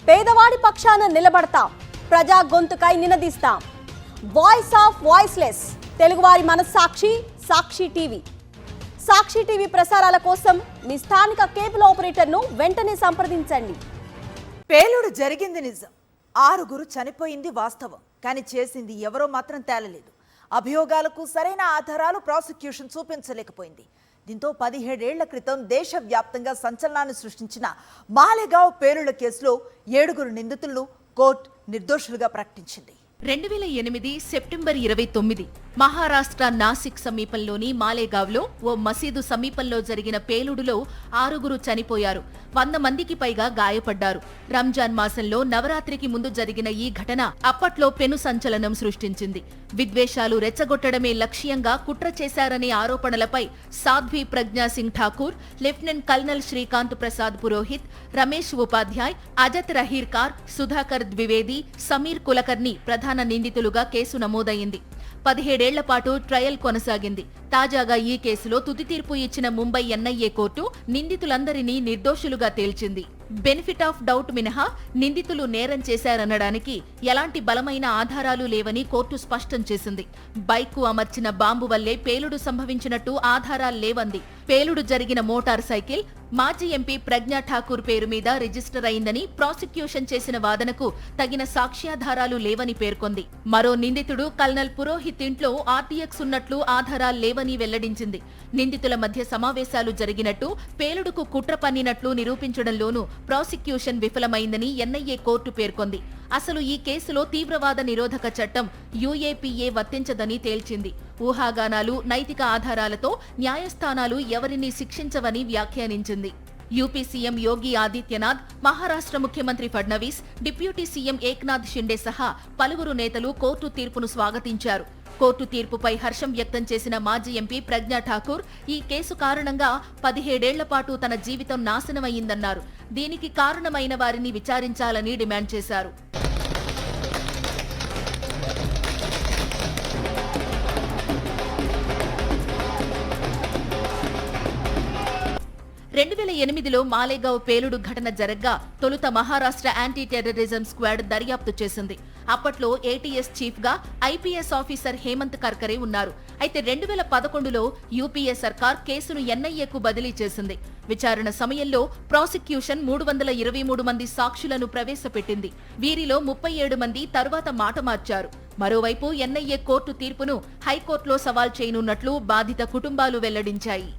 పేదవాడి పక్షాన నిలబడతాం, ప్రజా గొంతుకై నినదిస్తాం. వాయిస్ ఆఫ్ వాయిస్లెస్, తెలుగువారి మనస్సాక్షి సాక్షి టీవీ. సాక్షి టీవీ ప్రసారాల కోసం మీ స్థానిక కేబుల్ ఆపరేటర్ను వెంటనే సంప్రదించండి. పేలుడు జరిగింది నిజం, 6 చనిపోయింది వాస్తవం. కానీ చేసింది ఎవరో మాత్రం తేలలేదు. అభియోగాలకు సరైన ఆధారాలు ప్రాసిక్యూషన్ చూపించలేకపోయింది. దీంతో 17 ఏళ్ల క్రితం దేశవ్యాప్తంగా సంచలనాన్ని సృష్టించిన మాలేగావ్ పేలుళ్ల కేసులో 7 నిందితులను కోర్టు నిర్దోషులుగా ప్రకటించింది. 2008 సెప్టెంబర్ 29 మహారాష్ట్ర నాసిక్ సమీపంలోని మాలేగావ్లో ఓ మసీదు సమీపంలో జరిగిన పేలుడులో 6 చనిపోయారు, 100 మందికి పైగా గాయపడ్డారు. రంజాన్ మాసంలో నవరాత్రికి ముందు జరిగిన ఈ ఘటన అప్పట్లో పెను సంచలనం సృష్టించింది. విద్వేషాలు రెచ్చగొట్టడమే లక్ష్యంగా కుట్ర చేశారనే ఆరోపణలపై సాధ్వి ప్రజ్ఞా సింగ్ ఠాకూర్, లెఫ్టినెంట్ కల్నల్ శ్రీకాంత్ ప్రసాద్ పురోహిత్, రమేష్ ఉపాధ్యాయ్, అజత్ రహీర్కార్, సుధాకర్ ద్వివేది, సమీర్ కులకర్ని ప్రధాన నిందితులుగా కేసు నమోదైంది. 17 ఏళ్ల పాటు ట్రయల్ కొనసాగింది. తాజాగా ఈ కేసులో తుది తీర్పు ఇచ్చిన ముంబై ఎన్ఐఏ కోర్టు నిందితులందరినీ నిర్దోషులుగా తేల్చింది. బెనిఫిట్ ఆఫ్ డౌట్ మినహా నిందితులు నేరం చేశారనడానికి ఎలాంటి బలమైన ఆధారాలు లేవని కోర్టు స్పష్టం చేసింది. బైక్కు అమర్చిన బాంబు వల్లే పేలుడు సంభవించినట్టు ఆధారాలు లేవంది. పేలుడు జరిగిన మోటార్ సైకిల్ మాజీ ఎంపీ ప్రజ్ఞా ఠాకూర్ పేరు మీద రిజిస్టర్ అయిందని ప్రాసిక్యూషన్ చేసిన వాదనకు తగిన సాక్ష్యాధారాలు లేవని పేర్కొంది. మరో నిందితుడు కల్నల్ పురోహిత్ ఇంట్లో ఆర్టీఎక్స్ ఉన్నట్లు ఆధారాలు లేవని వెల్లడించింది. నిందితుల మధ్య సమావేశాలు జరిగినట్టు, పేలుడుకు కుట్ర పన్నినట్లు నిరూపించడంలోనూ ప్రాసిక్యూషన్ విఫలమైందని ఎన్ఐఏ కోర్టు పేర్కొంది. అసలు ఈ కేసులో తీవ్రవాద నిరోధక చట్టం యూఏపీఏ వర్తించదని తేల్చింది. ఊహాగానాలు, నైతిక ఆధారాలతో న్యాయస్థానాలు ఎవరినీ శిక్షించవని వ్యాఖ్యానించింది. యూపీ సీఎం యోగి ఆదిత్యనాథ్, మహారాష్ట్ర ముఖ్యమంత్రి ఫడ్నవీస్, డిప్యూటీ సీఎం ఏక్నాథ్ షిండే సహా పలువురు నేతలు కోర్టు తీర్పును స్వాగతించారు. కోర్టు తీర్పుపై హర్షం వ్యక్తం చేసిన మాజీ ఎంపీ ప్రజ్ఞా ఠాకూర్ ఈ కేసు కారణంగా 17 ఏళ్ల పాటు తన జీవితం నాశనమయ్యిందన్నారు. దీనికి కారణమైన వారిని విచారించాలని డిమాండ్ చేశారు. 2008లో మాలేగావ్ పేలుడు ఘటన జరగ్గా తొలుత మహారాష్ట్ర యాంటీ టెర్రరిజం స్క్వాడ్ దర్యాప్తు చేసింది. అప్పట్లో ఏటీఎస్ చీఫ్ గా ఐపీఎస్ ఆఫీసర్ హేమంత్ కర్కరే ఉన్నారు. అయితే 2011లో యూపీఏ సర్కార్ కేసును ఎన్ఐఏకు బదిలీ చేసింది. విచారణ సమయంలో ప్రాసిక్యూషన్ 323 మంది సాక్షులను ప్రవేశపెట్టింది. వీరిలో 37 మంది తరువాత మాట మార్చారు. మరోవైపు ఎన్ఐఏ కోర్టు తీర్పును హైకోర్టులో సవాల్ చేయనున్నట్లు బాధిత కుటుంబాలు వెల్లడించాయి.